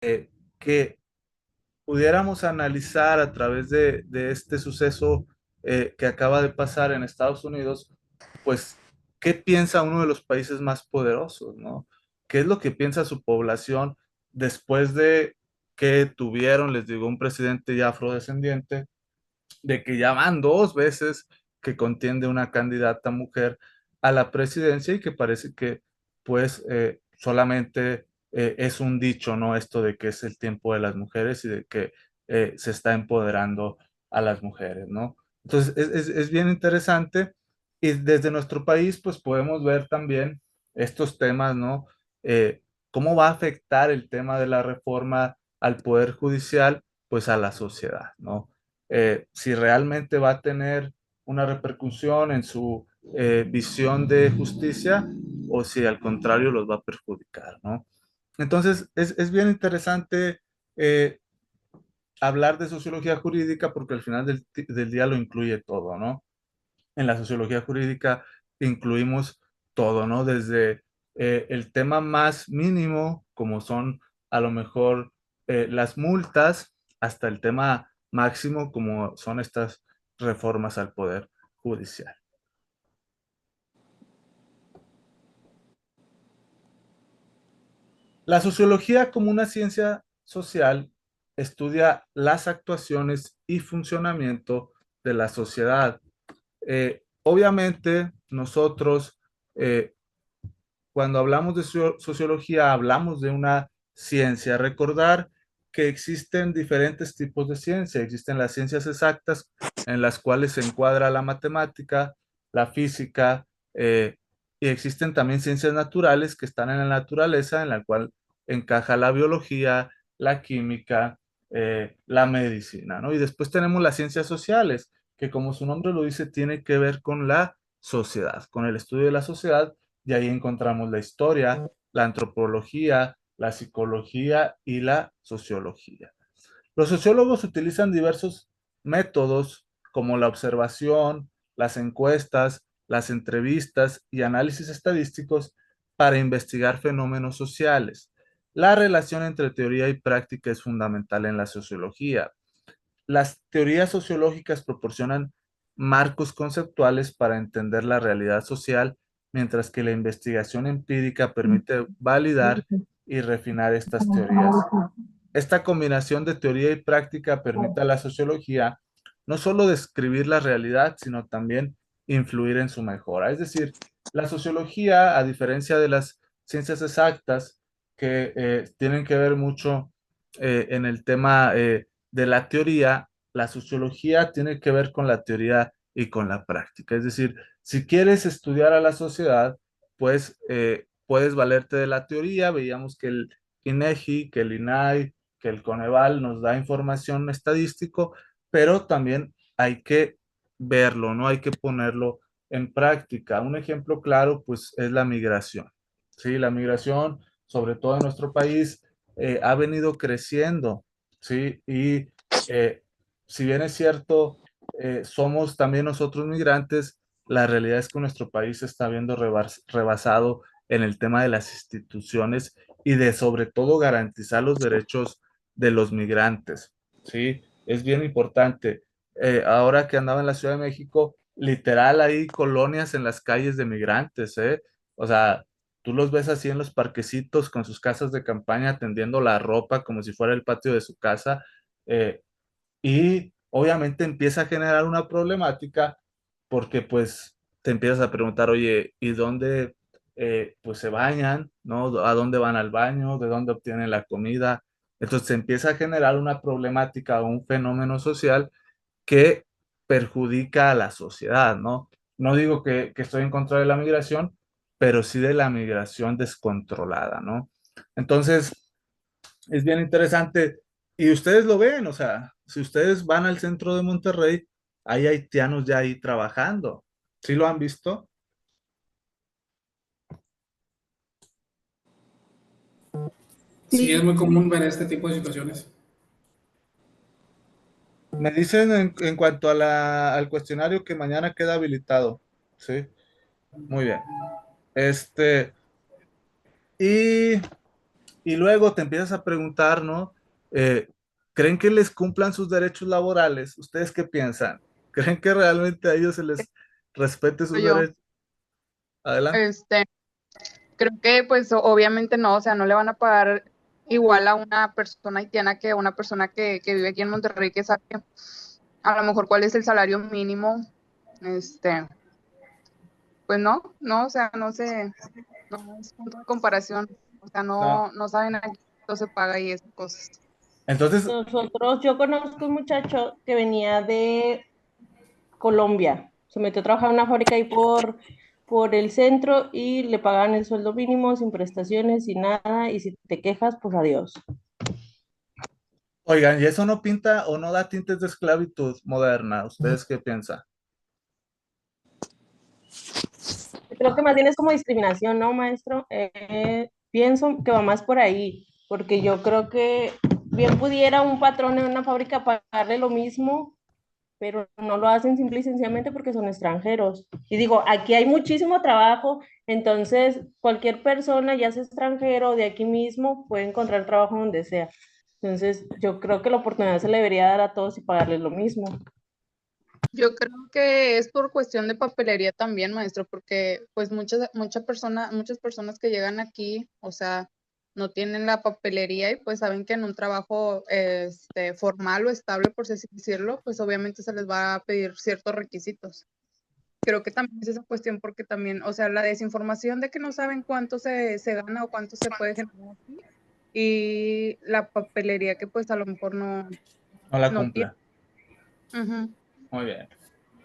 que pudiéramos analizar a través de este suceso que acaba de pasar en Estados Unidos, pues, ¿qué piensa uno de los países más poderosos, ¿no? ¿Qué es lo que piensa su población después de que tuvieron, les digo, un presidente ya afrodescendiente, de que ya van dos veces que contiende una candidata mujer a la presidencia y que parece que pues solamente es un dicho, ¿no? Esto de que es el tiempo de las mujeres y de que se está empoderando a las mujeres, ¿no? Entonces es bien interesante y desde nuestro país pues podemos ver también estos temas, ¿no? ¿Cómo va a afectar el tema de la reforma al Poder Judicial, pues a la sociedad, ¿no? Si realmente va a tener una repercusión en su visión de justicia o si al contrario los va a perjudicar, ¿no? Entonces, es bien interesante eh, hablar de sociología jurídica porque al final del día lo incluye todo, ¿no? En la sociología jurídica incluimos todo, ¿no? Desde el tema más mínimo, como son a lo mejor las multas, hasta el tema máximo, como son estas reformas al poder judicial. La sociología como una ciencia social estudia las actuaciones y funcionamiento de la sociedad. Obviamente, nosotros cuando hablamos de sociología, hablamos de una ciencia. Recordar que existen diferentes tipos de ciencia. Existen las ciencias exactas, en las cuales se encuadra la matemática, la física, y existen también ciencias naturales que están en la naturaleza, en la cual encaja la biología, la química, la medicina, ¿no? Y después tenemos las ciencias sociales, que como su nombre lo dice, tiene que ver con la sociedad, con el estudio de la sociedad, y ahí encontramos la historia, la antropología, la psicología y la sociología. Los sociólogos utilizan diversos métodos como la observación, las encuestas, las entrevistas y análisis estadísticos para investigar fenómenos sociales. La relación entre teoría y práctica es fundamental en la sociología. Las teorías sociológicas proporcionan marcos conceptuales para entender la realidad social, mientras que la investigación empírica permite validar y refinar estas teorías. Esta combinación de teoría y práctica permite a la sociología no solo describir la realidad, sino también influir en su mejora. Es decir, la sociología, a diferencia de las ciencias exactas, que tienen que ver mucho en el tema de la teoría, la sociología tiene que ver con la teoría y con la práctica. Es decir, si quieres estudiar a la sociedad, pues puedes valerte de la teoría. Veíamos que el INEGI, que el INAI, que el Coneval nos da información estadístico, pero también hay que verlo, ¿no? Hay que ponerlo en práctica. Un ejemplo claro, pues, es la migración. Sí, la migración, sobre todo en nuestro país, ha venido creciendo, ¿sí? Y si bien es cierto, somos también nosotros migrantes, la realidad es que nuestro país se está viendo rebasado en el tema de las instituciones y de sobre todo garantizar los derechos de los migrantes, ¿sí? Es bien importante. Ahora que andaba en la Ciudad de México, literal hay colonias en las calles de migrantes, ¿eh? O sea, tú los ves así en los parquecitos con sus casas de campaña tendiendo la ropa como si fuera el patio de su casa, eh, y obviamente empieza a generar una problemática porque pues te empiezas a preguntar, oye, ¿y dónde pues se bañan? ¿No? ¿A dónde van al baño? ¿De dónde obtienen la comida? Entonces se empieza a generar una problemática o un fenómeno social que perjudica a la sociedad, ¿no? No digo que estoy en contra de la migración, pero sí de la migración descontrolada, ¿no? Entonces, es bien interesante. Y ustedes lo ven, o sea, si ustedes van al centro de Monterrey, hay haitianos ya ahí trabajando. ¿Sí lo han visto? Sí, es muy común ver este tipo de situaciones. Me dicen en cuanto a al cuestionario que mañana queda habilitado. Sí, muy bien. Este, y, Y luego te empiezas a preguntar, ¿no? Eh, ¿Creen que les cumplan sus derechos laborales? ¿Ustedes qué piensan? ¿Creen que realmente a ellos se les respete sus Yo, derechos? Adelante. este, creo que pues obviamente no, o sea, no le van a pagar igual a una persona haitiana que a una persona que vive aquí en Monterrey, que sabe a lo mejor cuál es el salario mínimo, pues no, o sea, no es punto de comparación, o sea, No. no saben a cuánto se paga y esas cosas. Entonces, Yo conozco un muchacho que venía de Colombia, se metió a trabajar en una fábrica ahí por el centro y le pagaban el sueldo mínimo sin prestaciones, sin nada, y si te quejas, pues adiós. oigan, ¿y eso no pinta o no da tintes de esclavitud moderna? ¿Ustedes qué piensan? Creo que más bien es como discriminación, ¿no, maestro? Pienso que va más por ahí, porque yo creo que bien pudiera un patrón en una fábrica pagarle lo mismo, pero no lo hacen simple y sencillamente porque son extranjeros. Y digo, aquí hay muchísimo trabajo, entonces cualquier persona, ya sea extranjero o de aquí mismo, puede encontrar trabajo donde sea. Entonces, yo creo que la oportunidad se le debería dar a todos y pagarles lo mismo. Yo creo que es por cuestión de papelería también, maestro, porque pues muchas personas que llegan aquí, o sea, no tienen la papelería y pues saben que en un trabajo formal o estable, por así decirlo, pues obviamente se les va a pedir ciertos requisitos. Creo que también es esa cuestión porque también, o sea, la desinformación de que no saben cuánto se gana o cuánto se puede generar aquí y la papelería que pues a lo mejor No la no tiene. cumple. Ujú. Muy bien.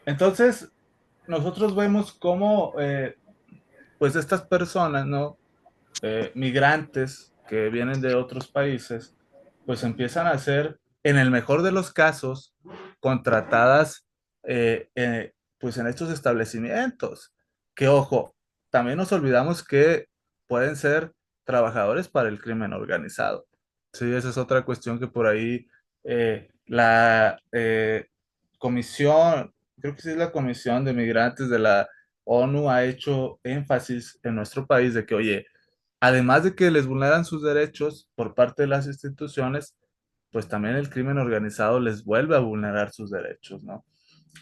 Entonces, nosotros vemos cómo, pues estas personas, ¿no? Migrantes que vienen de otros países, pues empiezan a ser, en el mejor de los casos, contratadas, pues en estos establecimientos. Que ojo, también nos olvidamos que pueden ser trabajadores para el crimen organizado. Sí, esa es otra cuestión que por ahí la comisión, creo que sí es la Comisión de Migrantes de la ONU ha hecho énfasis en nuestro país de que, oye, además de que les vulneran sus derechos por parte de las instituciones, pues también el crimen organizado les vuelve a vulnerar sus derechos, ¿no?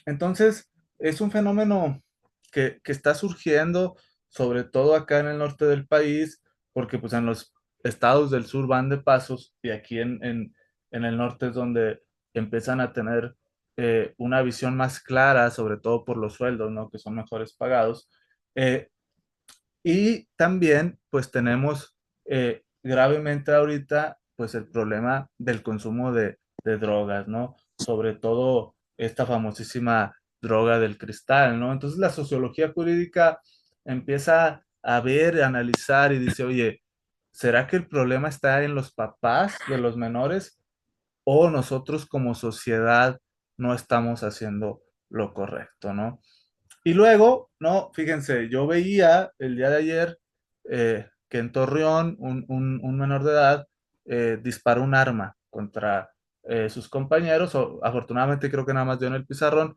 Entonces, es un fenómeno que está surgiendo, sobre todo acá en el norte del país, porque pues en los estados del sur van de pasos y aquí en el norte es donde empiezan a tener una visión más clara, sobre todo por los sueldos, ¿no? Que son mejores pagados. Eh, y también, pues tenemos gravemente ahorita, pues el problema del consumo de drogas, ¿no? Sobre todo esta famosísima droga del cristal, ¿no? Entonces la sociología jurídica empieza a ver, a analizar y dice, oye, ¿será que el problema está en los papás de los menores o nosotros como sociedad no estamos haciendo lo correcto, ¿no? Y luego, no, fíjense, yo veía el día de ayer que en Torreón un menor de edad disparó un arma contra sus compañeros, o, afortunadamente creo que nada más dio en el pizarrón,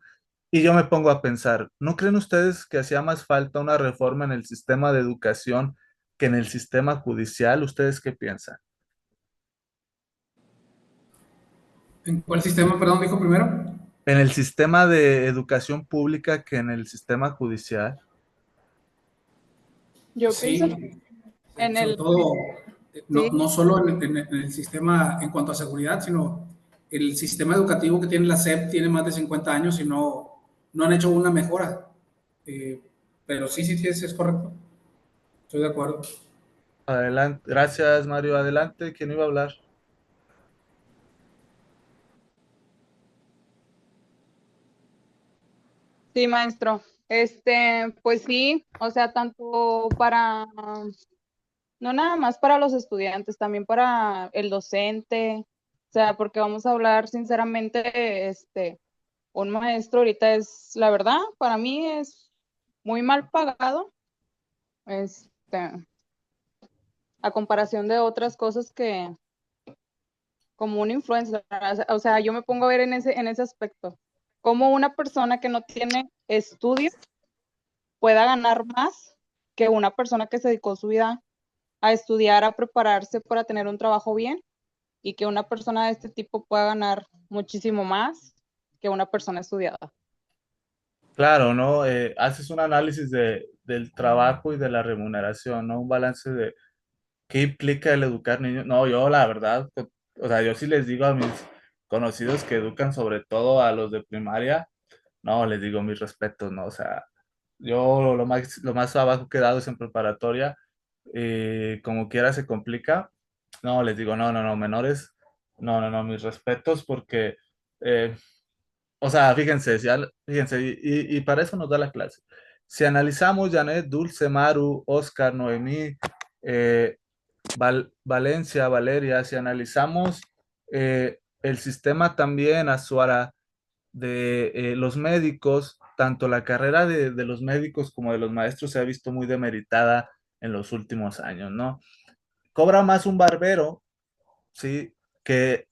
y yo me pongo a pensar, ¿no creen ustedes que hacía más falta una reforma en el sistema de educación que en el sistema judicial? ¿Ustedes qué piensan? ¿En cuál sistema, perdón, dijo primero? En el sistema de educación pública que en el sistema judicial. Yo pienso que Sí, en sobre el, todo, sí, no solo en el sistema en cuanto a seguridad, sino el sistema educativo que tiene la SEP tiene más de 50 años y no han hecho una mejora. Eh, pero sí, es correcto. Estoy de acuerdo. Adelante, gracias Mario, adelante, ¿quién iba a hablar? sí, maestro. Pues sí, o sea, tanto para, no nada más para los estudiantes, también para el docente, o sea, porque vamos a hablar sinceramente, un maestro ahorita es, la verdad, para mí es muy mal pagado, este, a comparación de otras cosas que, como un influencer, o sea, yo me pongo a ver en ese aspecto, como una persona que no tiene estudios pueda ganar más que una persona que se dedicó su vida a estudiar, a prepararse para tener un trabajo bien y que una persona de este tipo pueda ganar muchísimo más que una persona estudiada. Claro, ¿no? Haces un análisis del trabajo y de la remuneración, ¿no? Un balance de qué implica el educar niños. No, yo la verdad, o sea, yo sí les digo a mis conocidos que educan sobre todo a los de primaria, no, les digo mis respetos, ¿no? O sea, yo lo más abajo que he dado es en preparatoria, como quiera se complica. No, les digo, no, no, no, menores, no, no, no, mis respetos porque, eh, o sea, fíjense, fíjense, y para eso nos da la clase. Si analizamos Janet, Dulce, Maru, Oscar, Noemí, eh, Valencia, Valeria, si analizamos el sistema también, Azuara, de los médicos, tanto la carrera de los médicos como de los maestros se ha visto muy demeritada en los últimos años, ¿no? Cobra más un barbero, ¿sí? Que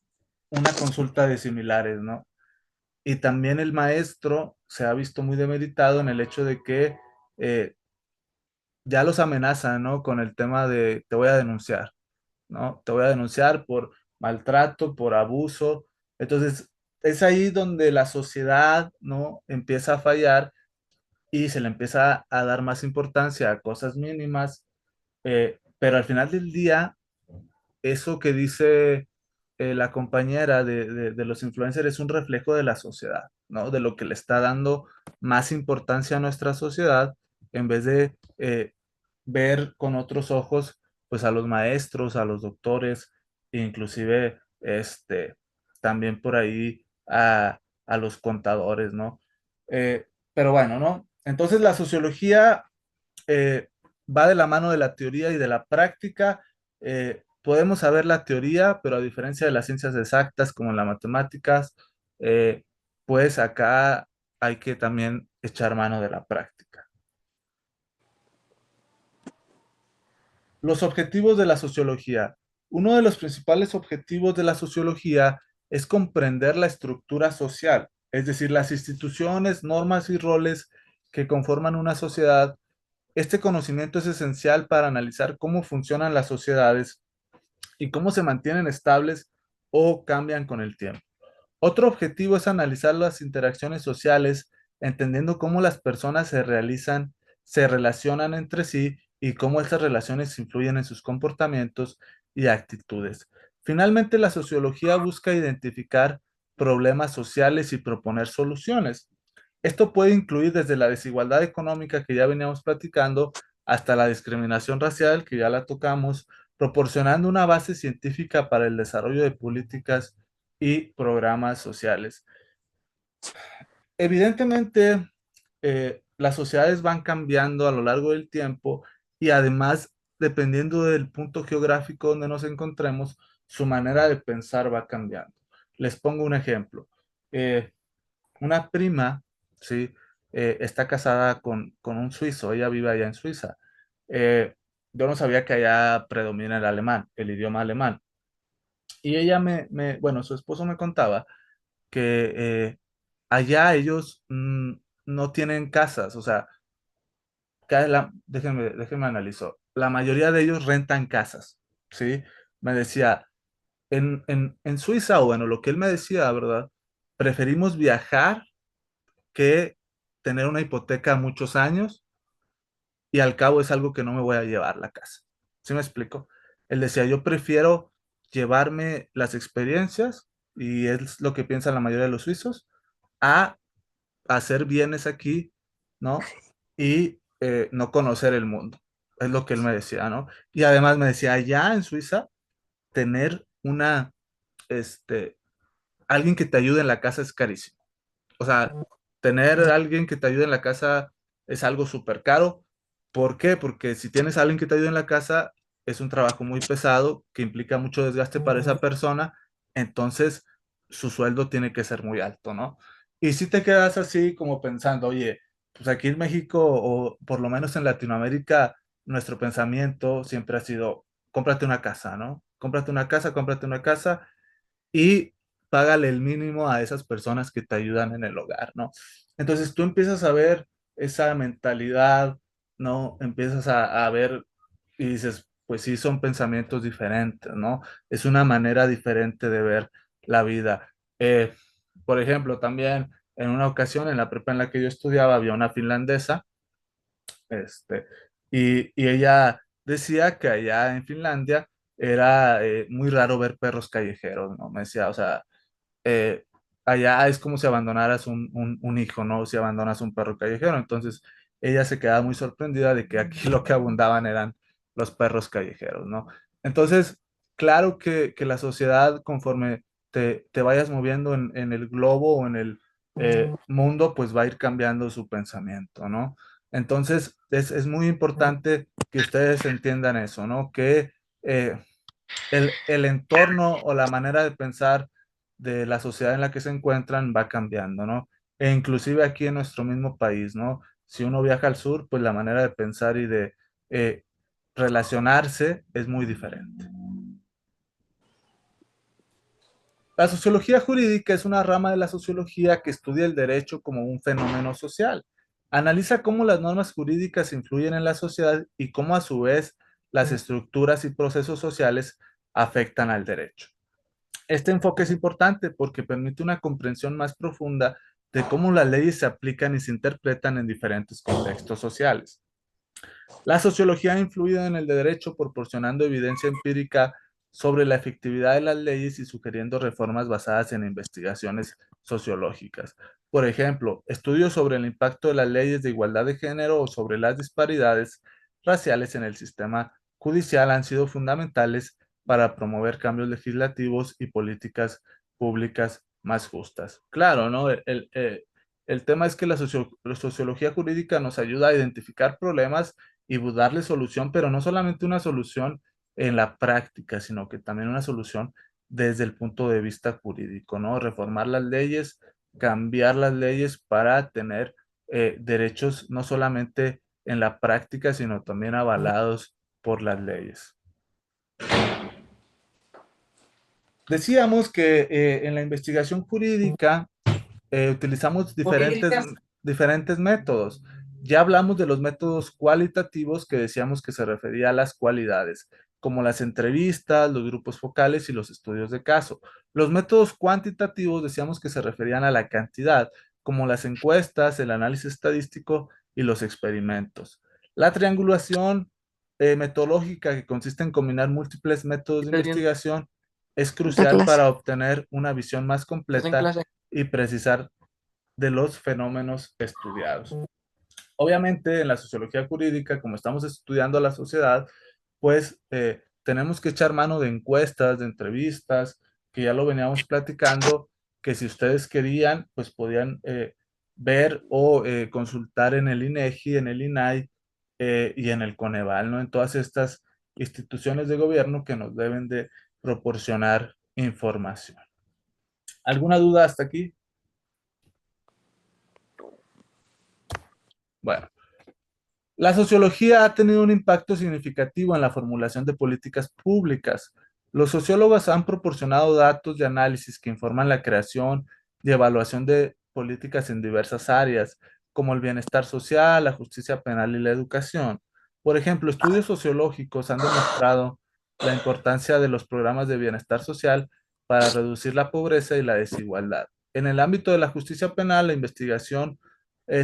una consulta de similares, ¿no? Y también el maestro se ha visto muy demeritado en el hecho de que ya los amenazan, ¿no? Con el tema de te voy a denunciar, ¿no? Te voy a denunciar por maltrato, por abuso. Entonces, es ahí donde la sociedad, ¿no? Empieza a fallar y se le empieza a dar más importancia a cosas mínimas, pero al final del día, eso que dice la compañera de los influencers es un reflejo de la sociedad, ¿no? De lo que le está dando más importancia a nuestra sociedad en vez de ver con otros ojos, pues a los maestros, a los doctores, e inclusive también por ahí a los contadores, ¿no? Pero bueno, ¿no? Entonces la sociología va de la mano de la teoría y de la práctica. Podemos saber la teoría, pero a diferencia de las ciencias exactas como las matemáticas, eh, pues acá hay que también echar mano de la práctica. Los objetivos de la sociología. Uno de los principales objetivos de la sociología es comprender la estructura social, es decir, las instituciones, normas y roles que conforman una sociedad. Este conocimiento es esencial para analizar cómo funcionan las sociedades y cómo se mantienen estables o cambian con el tiempo. Otro objetivo es analizar las interacciones sociales, entendiendo cómo las personas se relacionan entre sí y cómo estas relaciones influyen en sus comportamientos y actitudes. Finalmente, la sociología busca identificar problemas sociales y proponer soluciones. Esto puede incluir desde la desigualdad económica que ya veníamos platicando hasta la discriminación racial, que ya la tocamos, proporcionando una base científica para el desarrollo de políticas y programas sociales. Evidentemente, las sociedades van cambiando a lo largo del tiempo y además, dependiendo del punto geográfico donde nos encontremos, su manera de pensar va cambiando. Les pongo un ejemplo. Eh, una prima, ¿sí? Está casada con un suizo, ella vive allá en Suiza. Eh, yo no sabía que allá predomina el alemán, el idioma alemán. Y ella bueno, su esposo me contaba que allá ellos no tienen casas, o sea, déjenme analizar, la mayoría de ellos rentan casas, ¿sí? Me decía, en Suiza, o bueno, lo que él me decía, ¿verdad? Preferimos viajar que tener una hipoteca muchos años y al cabo es algo que no me voy a llevar a la casa. ¿Sí me explico? Él decía, yo prefiero llevarme las experiencias, y es lo que piensan la mayoría de los suizos, a hacer bienes aquí, ¿no? Y no conocer el mundo. Es lo que él me decía, ¿no? Y además me decía, allá en Suiza, tener este, alguien que te ayude en la casa es carísimo. O sea, tener a alguien que te ayude en la casa es algo súper caro. ¿Por qué? Porque si tienes a alguien que te ayude en la casa, es un trabajo muy pesado que implica mucho desgaste para esa persona, entonces su sueldo tiene que ser muy alto, ¿no? Y si te quedas así como pensando, oye, pues aquí en México o por lo menos en Latinoamérica, nuestro pensamiento siempre ha sido, cómprate una casa, ¿no? Cómprate una casa y págale el mínimo a esas personas que te ayudan en el hogar, ¿no? Entonces tú empiezas a ver esa mentalidad, ¿no? Empiezas a ver y dices, pues sí son pensamientos diferentes, ¿no? Es una manera diferente de ver la vida. Eh, por ejemplo, también en una ocasión en la prepa en la que yo estudiaba había una finlandesa, este, y ella decía que allá en Finlandia era muy raro ver perros callejeros, ¿no? Me decía, o sea, eh, allá es como si abandonaras un hijo, ¿no? Si abandonas un perro callejero. Entonces, ella se quedaba muy sorprendida de que aquí lo que abundaban eran los perros callejeros, ¿no? Entonces, claro que la sociedad, conforme te vayas moviendo en el globo o en el mundo, pues va a ir cambiando su pensamiento, ¿no? Entonces, es muy importante que ustedes entiendan eso, ¿no? Que eh, el entorno o la manera de pensar de la sociedad en la que se encuentran va cambiando, ¿no? E inclusive aquí en nuestro mismo país, ¿no? Si uno viaja al sur, pues la manera de pensar y de eh, relacionarse es muy diferente. La sociología jurídica es una rama de la sociología que estudia el derecho como un fenómeno social. Analiza cómo las normas jurídicas influyen en la sociedad y cómo a su vez las estructuras y procesos sociales afectan al derecho. Este enfoque es importante porque permite una comprensión más profunda de cómo las leyes se aplican y se interpretan en diferentes contextos sociales. La sociología ha influido en el derecho proporcionando evidencia empírica sobre la efectividad de las leyes y sugiriendo reformas basadas en investigaciones sociológicas. Por ejemplo, estudios sobre el impacto de las leyes de igualdad de género o sobre las disparidades raciales en el sistema judicial han sido fundamentales para promover cambios legislativos y políticas públicas más justas. Claro, ¿no? El tema es que la sociología jurídica nos ayuda a identificar problemas y darle solución, pero no solamente una solución en la práctica, sino que también una solución desde el punto de vista jurídico, ¿no? Reformar las leyes, cambiar las leyes para tener derechos no solamente en la práctica, sino también avalados por las leyes. Decíamos que en la investigación jurídica utilizamos diferentes métodos. Ya hablamos de los métodos cualitativos que decíamos que se refería a las cualidades, como las entrevistas, los grupos focales y los estudios de caso. Los métodos cuantitativos decíamos que se referían a la cantidad, como las encuestas, el análisis estadístico y los experimentos. La triangulación metodológica, que consiste en combinar múltiples métodos de investigación, es crucial para obtener una visión más completa y precisar de los fenómenos estudiados. Obviamente, en la sociología jurídica, como estamos estudiando la sociedad, pues tenemos que echar mano de encuestas, de entrevistas, que ya lo veníamos platicando, que si ustedes querían, pues podían ver o consultar en el INEGI, en el INAI y en el Coneval, ¿no? En todas estas instituciones de gobierno que nos deben de proporcionar información. ¿Alguna duda hasta aquí? Bueno, la sociología ha tenido un impacto significativo en la formulación de políticas públicas. Los sociólogos han proporcionado datos de análisis que informan la creación y evaluación de políticas en diversas áreas, como el bienestar social, la justicia penal y la educación. Por ejemplo, estudios sociológicos han demostrado la importancia de los programas de bienestar social para reducir la pobreza y la desigualdad. En el ámbito de la justicia penal, la investigación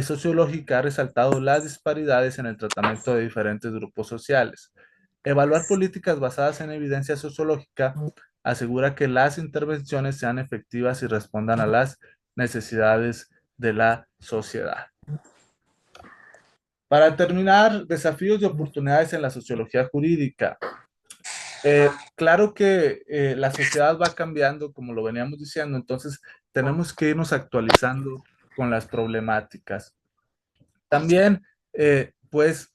sociológica ha resaltado las disparidades en el tratamiento de diferentes grupos sociales. Evaluar políticas basadas en evidencia sociológica asegura que las intervenciones sean efectivas y respondan a las necesidades de la sociedad. Para terminar, desafíos y oportunidades en la sociología jurídica. Claro que la sociedad va cambiando, como lo veníamos diciendo, entonces tenemos que irnos actualizando con las problemáticas. También, pues,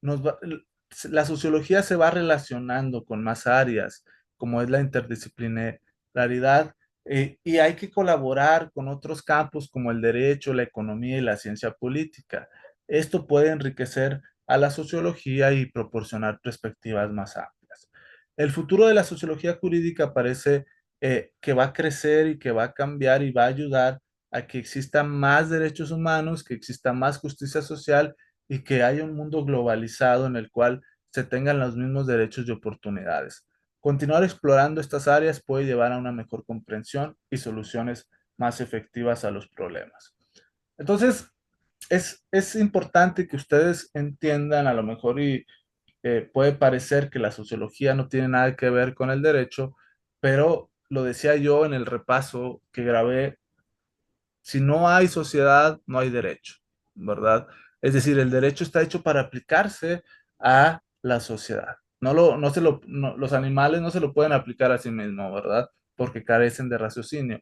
la sociología se va relacionando con más áreas, como es la interdisciplinaridad, y hay que colaborar con otros campos como el derecho, la economía y la ciencia política. Esto puede enriquecer a la sociología y proporcionar perspectivas más amplias. El futuro de la sociología jurídica parece que va a crecer y que va a cambiar y va a ayudar a que existan más derechos humanos, que exista más justicia social y que haya un mundo globalizado en el cual se tengan los mismos derechos y oportunidades. Continuar explorando estas áreas puede llevar a una mejor comprensión y soluciones más efectivas a los problemas. Entonces, es importante que ustedes entiendan, a lo mejor, y puede parecer que la sociología no tiene nada que ver con el derecho, pero lo decía yo en el repaso que grabé: si no hay sociedad, no hay derecho, ¿verdad? Es decir, el derecho está hecho para aplicarse a la sociedad. Los animales no se lo pueden aplicar a sí mismos, ¿verdad? Porque carecen de raciocinio.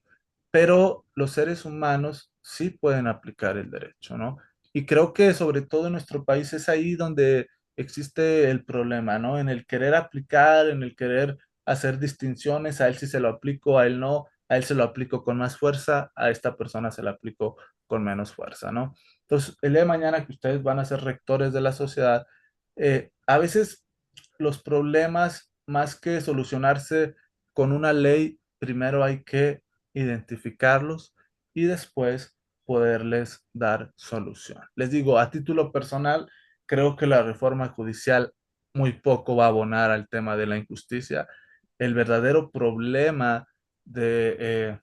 Pero los seres humanos sí pueden aplicar el derecho, ¿no? Y creo que sobre todo en nuestro país es ahí donde existe el problema, ¿no? En el querer aplicar, en el querer hacer distinciones: a él sí se lo aplico, a él no, a él se lo aplico con más fuerza, a esta persona se lo aplico con menos fuerza, ¿no? Entonces, el día de mañana que ustedes van a ser rectores de la sociedad, a veces los problemas, más que solucionarse con una ley, primero hay que identificarlos y después poderles dar solución. Les digo, a título personal, creo que la reforma judicial muy poco va a abonar al tema de la injusticia. El verdadero problema de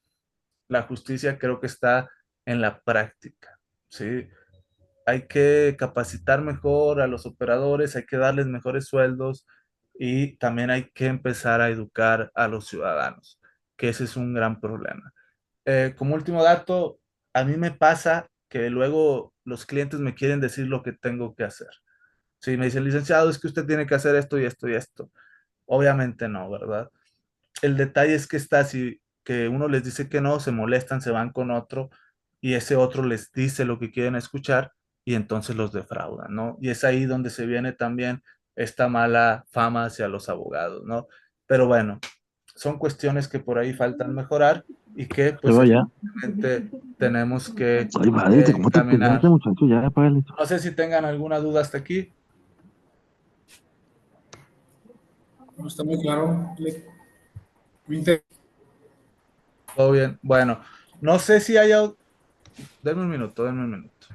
la justicia creo que está en la práctica, ¿sí? Hay que capacitar mejor a los operadores, hay que darles mejores sueldos y también hay que empezar a educar a los ciudadanos, que ese es un gran problema. Como último dato, a mí me pasa que luego los clientes me quieren decir lo que tengo que hacer. Si me dicen: licenciado, es que usted tiene que hacer esto y esto y esto. Obviamente no, ¿verdad? El detalle es que está así, que uno les dice que no, se molestan, se van con otro y ese otro les dice lo que quieren escuchar y entonces los defraudan, ¿no? Y es ahí donde se viene también esta mala fama hacia los abogados, ¿no? Pero bueno, son cuestiones que por ahí faltan mejorar y que Se pues va ya. evidentemente tenemos que Ay, madre, ¿cómo te pegó caminar. ese muchacho? Ya, apágale. No sé si tengan alguna duda hasta aquí. No está muy claro. Todo bien. Bueno, no sé si haya... Denme un minuto, denme un minuto.